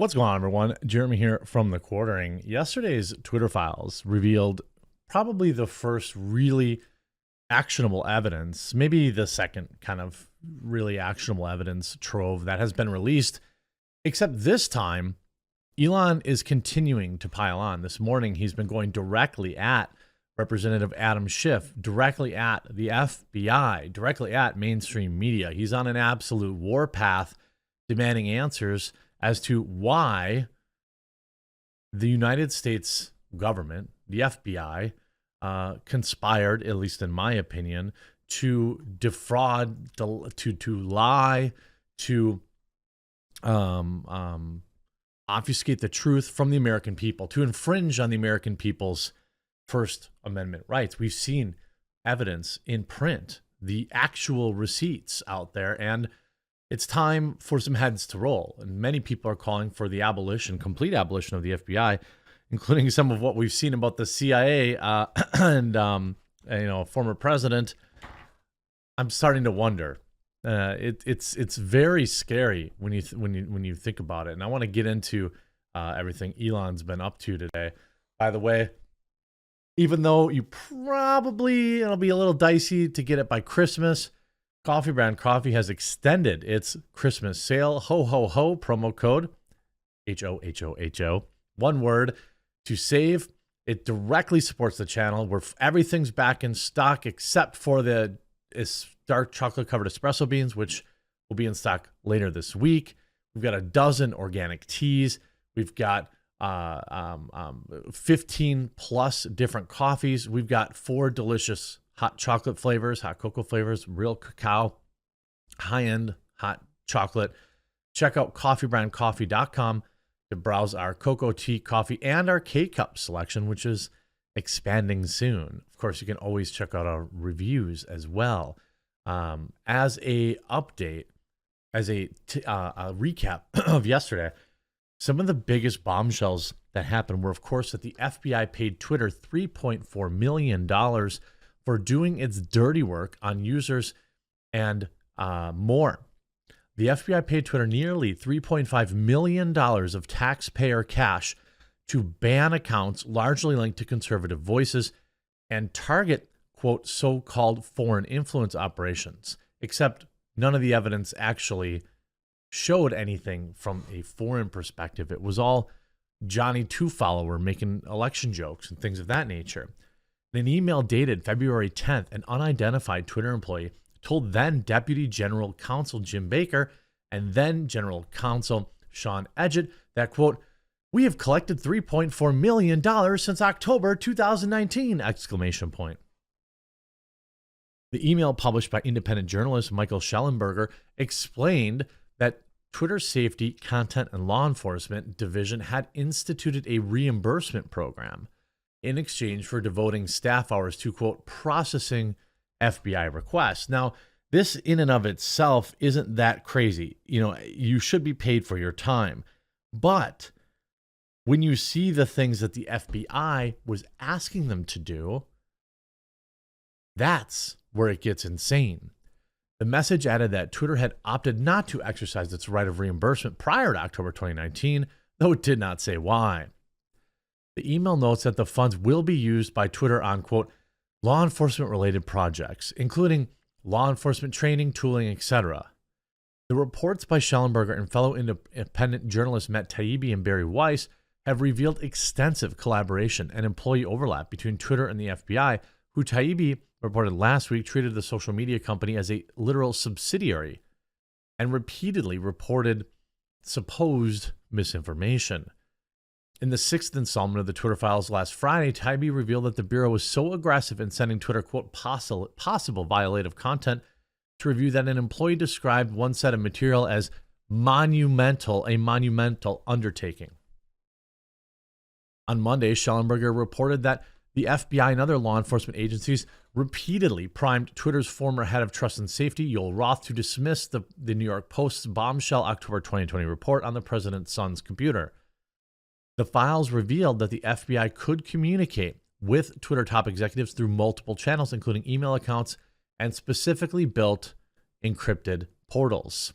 What's going on, everyone? Jeremy here from The Quartering. Yesterday's Twitter files revealed probably the first really actionable evidence, maybe the second kind of really actionable evidence trove that has been released, except this time, Elon is continuing to pile on. This morning, he's been going directly at Representative Adam Schiff, directly at the FBI, directly at mainstream media. He's on an absolute warpath, demanding answers as to why the United States government, the FBI, conspired, at least in my opinion, to defraud, to lie, to obfuscate the truth from the American people, to infringe on the American people's First Amendment rights. We've seen evidence in print, the actual receipts out there, and it's time for some heads to roll. And many people are calling for the abolition, complete abolition of the FBI, including some of what we've seen about the CIA and former president. I'm starting to wonder. It's very scary when you think about it. And I want to get into everything Elon's been up to today. By the way, even though it'll be a little dicey to get it by Christmas, Coffee Brand Coffee has extended its Christmas sale. Ho, ho, ho, promo code HOHOHO. One word to save. It directly supports the channel where everything's back in stock except for the dark chocolate covered espresso beans, which will be in stock later this week. We've got a dozen organic teas. We've got 15 plus different coffees. We've got 4 delicious hot chocolate flavors, hot cocoa flavors, real cacao, high-end hot chocolate. Check out coffeebrandcoffee.com to browse our cocoa, tea, coffee, and our K-Cup selection, which is expanding soon. Of course, you can always check out our reviews as well. As a update, as a recap of yesterday, some of the biggest bombshells that happened were, of course, that the FBI paid Twitter $3.4 million for doing its dirty work on users and more. The FBI paid Twitter nearly $3.5 million of taxpayer cash to ban accounts largely linked to conservative voices and target, quote, so-called foreign influence operations, except none of the evidence actually showed anything from a foreign perspective. It was all Johnny Two-Follower making election jokes and things of that nature. In an email dated February 10th, an unidentified Twitter employee told then Deputy General Counsel Jim Baker and then General Counsel Sean Edgett that, quote, "We have collected $3.4 million since October 2019, exclamation point. The email published by independent journalist Michael Schellenberger explained that Twitter Safety, Content, and Law Enforcement Division had instituted a reimbursement program in exchange for devoting staff hours to, quote, processing FBI requests. Now, this in and of itself isn't that crazy. You should be paid for your time. But when you see the things that the FBI was asking them to do, that's where it gets insane. The message added that Twitter had opted not to exercise its right of reimbursement prior to October 2019, though it did not say why. The email notes that the funds will be used by Twitter on, quote, law enforcement related projects, including law enforcement training, tooling, etc. The reports by Schellenberger and fellow independent journalists Matt Taibbi and Barry Weiss have revealed extensive collaboration and employee overlap between Twitter and the FBI, who Taibbi reported last week treated the social media company as a literal subsidiary and repeatedly reported supposed misinformation. In the 6th installment of the Twitter files last Friday, Taibbi revealed that the Bureau was so aggressive in sending Twitter, quote, possible violative content to review that an employee described one set of material as a monumental undertaking. On Monday, Schellenberger reported that the FBI and other law enforcement agencies repeatedly primed Twitter's former head of trust and safety, Yoel Roth, to dismiss the New York Post's bombshell October 2020 report on the president's son's computer. The files revealed that the FBI could communicate with Twitter top executives through multiple channels, including email accounts and specifically built encrypted portals.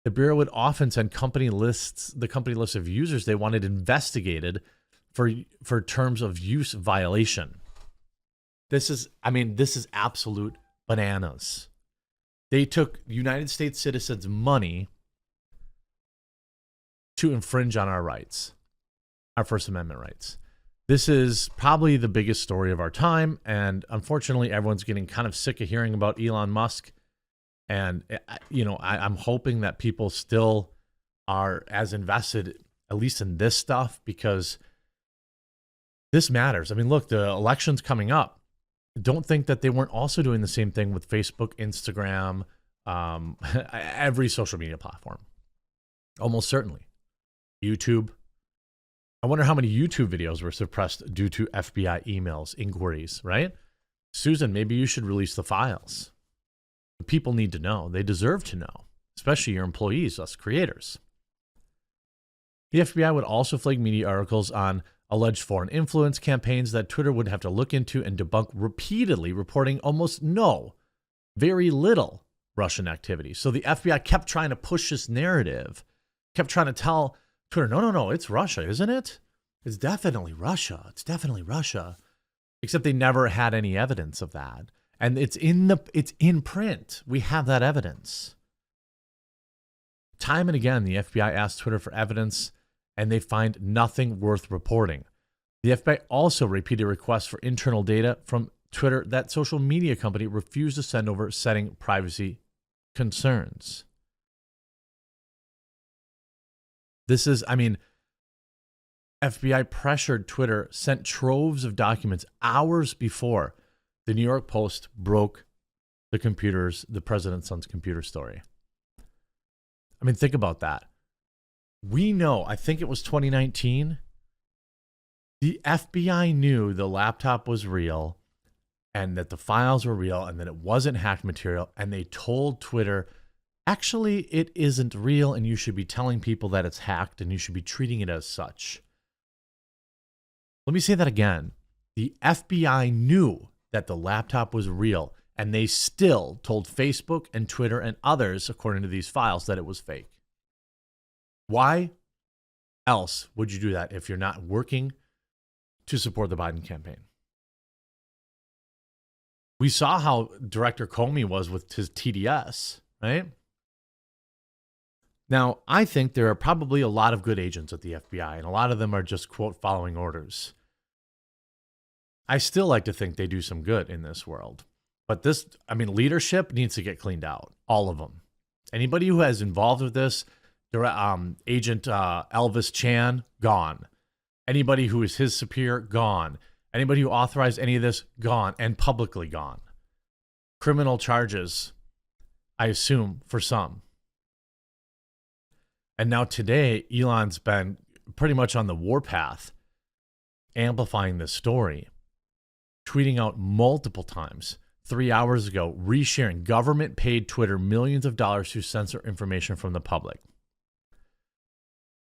The Bureau would often send the company lists of users they wanted investigated for terms of use violation. This is absolute bananas. They took United States citizens' money to infringe on our rights, our First Amendment rights. This is probably the biggest story of our time, and unfortunately, everyone's getting kind of sick of hearing about Elon Musk. And, I'm hoping that people still are as invested, at least in this stuff, because this matters. I mean, look, the election's coming up. Don't think that they weren't also doing the same thing with Facebook, Instagram, every social media platform. Almost certainly. YouTube. I wonder how many YouTube videos were suppressed due to FBI emails, inquiries, right? Susan, maybe you should release the files. The people need to know. They deserve to know, especially your employees, us creators. The FBI would also flag media articles on alleged foreign influence campaigns that Twitter would have to look into and debunk repeatedly, reporting almost very little Russian activity. So the FBI kept trying to push this narrative, kept trying to tell Twitter, no, it's Russia, isn't it? It's definitely Russia. It's definitely Russia. Except they never had any evidence of that. And it's in print. We have that evidence. Time and again, the FBI asked Twitter for evidence, and they find nothing worth reporting. The FBI also repeated requests for internal data from Twitter that social media company refused to send over, citing privacy concerns. FBI pressured Twitter, sent troves of documents hours before the New York Post broke the president's son's computer story. I mean, think about that. We know, I think it was 2019, the FBI knew the laptop was real and that the files were real and that it wasn't hacked material. And they told Twitter, actually, it isn't real and you should be telling people that it's hacked and you should be treating it as such. Let me say that again. The FBI knew that the laptop was real, and they still told Facebook and Twitter and others, according to these files, that it was fake. Why else would you do that if you're not working to support the Biden campaign? We saw how Director Comey was with his TDS, right? Now, I think there are probably a lot of good agents at the FBI, and a lot of them are just, quote, following orders. I still like to think they do some good in this world. But leadership needs to get cleaned out. All of them. Anybody who has involved with this, Agent Elvis Chan, gone. Anybody who is his superior, gone. Anybody who authorized any of this, gone. And publicly gone. Criminal charges, I assume, for some. And now today, Elon's been pretty much on the warpath, amplifying this story. Tweeting out multiple times, 3 hours ago, resharing government paid Twitter millions of dollars to censor information from the public.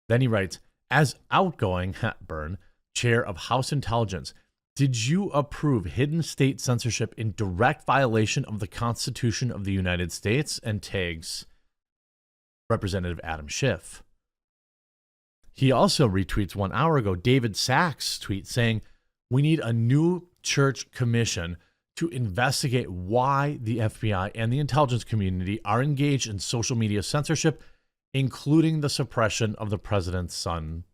Then he writes, as outgoing chair of House Intelligence, did you approve hidden state censorship in direct violation of the Constitution of the United States? And tags Representative Adam Schiff. He also retweets 1 hour ago David Sachs' tweet saying, we need a new church commission to investigate why the FBI and the intelligence community are engaged in social media censorship, including the suppression of the president's son's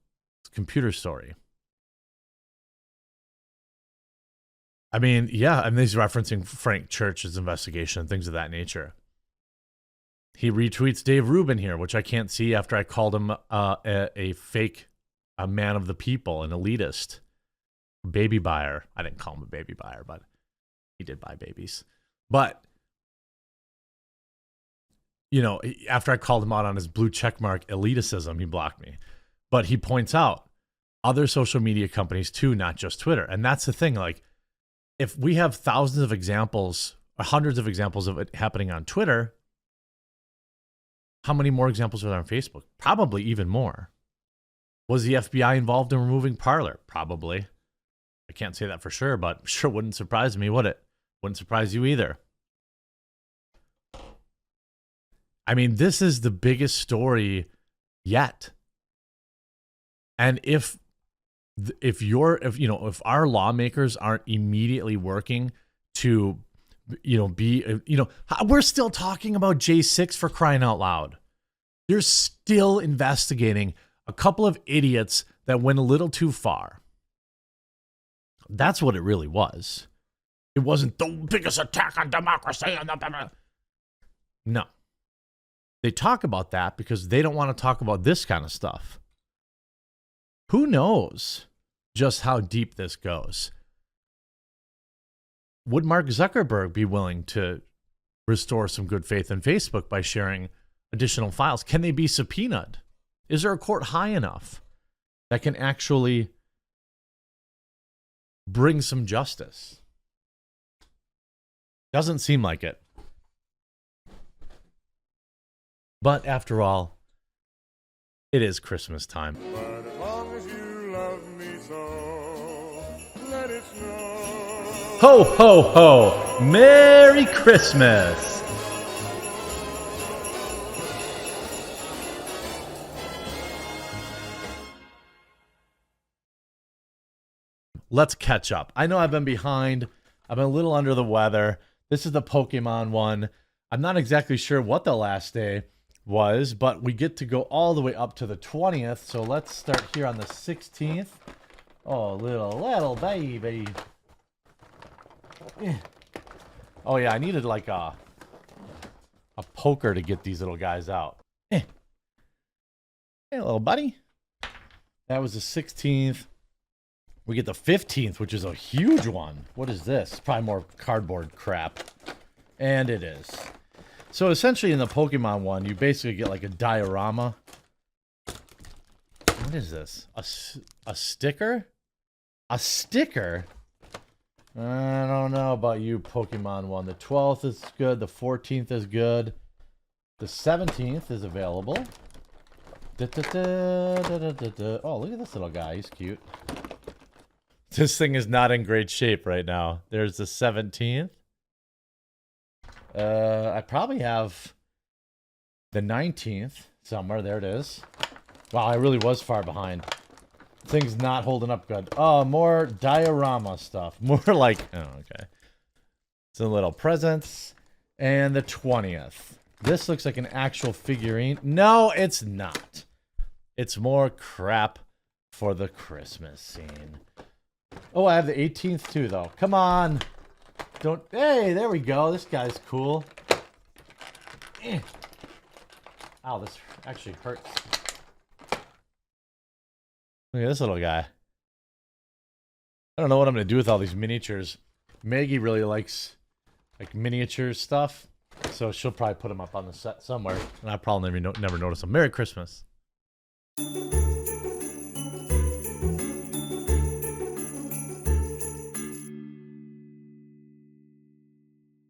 computer story. I mean, yeah, and he's referencing Frank Church's investigation, things of that nature. He retweets Dave Rubin here, which I can't see after I called him a fake, a man of the people, an elitist. Baby buyer. I didn't call him a baby buyer, but he did buy babies. But, after I called him out on his blue checkmark elitism, he blocked me. But he points out other social media companies too, not just Twitter. And that's the thing. Like, if we have thousands of examples, or hundreds of examples of it happening on Twitter, how many more examples are there on Facebook? Probably even more. Was the FBI involved in removing Parler? Probably. I can't say that for sure, but sure wouldn't surprise me, would it? Wouldn't surprise you either. I mean, this is the biggest story yet. And if our lawmakers aren't immediately working to, we're still talking about J6 for crying out loud. They're still investigating a couple of idiots that went a little too far. That's what it really was. It wasn't the biggest attack on democracy. No. They talk about that because they don't want to talk about this kind of stuff. Who knows just how deep this goes? Would Mark Zuckerberg be willing to restore some good faith in Facebook by sharing additional files? Can they be subpoenaed? Is there a court high enough that can actually bring some justice? Doesn't seem like it. But after all, it is Christmas time. But as long as you love me so, let it snow. Ho, ho, ho! Merry Christmas! Let's catch up. I know I've been behind. I've been a little under the weather. This is the Pokemon one. I'm not exactly sure what the last day was, but we get to go all the way up to the 20th. So let's start here on the 16th. Oh, little baby. Oh yeah, I needed like a poker to get these little guys out. Hey, little buddy. That was the 16th. We get the 15th, which is a huge one. What is this? Probably more cardboard crap. And it is. So essentially in the Pokemon one, you basically get like a diorama. What is this? A sticker? A sticker? I don't know about you, Pokemon one. The 12th is good. The 14th is good. The 17th is available. Oh, look at this little guy. He's cute. This thing is not in great shape right now. There's the 17th. I probably have the 19th somewhere. There it is. Wow, I really was far behind. Thing's not holding up good. Oh, more diorama stuff. More like... Oh, okay. Some little presents. And the 20th. This looks like an actual figurine. No, it's not. It's more crap for the Christmas scene. Oh, I have the 18th too, though. Come on. Don't... Hey, there we go. This guy's cool. Ow, this actually hurts. Look at this little guy. I don't know what I'm going to do with all these miniatures. Maggie really likes like miniature stuff. So she'll probably put them up on the set somewhere. And I'll probably never notice them. Merry Christmas.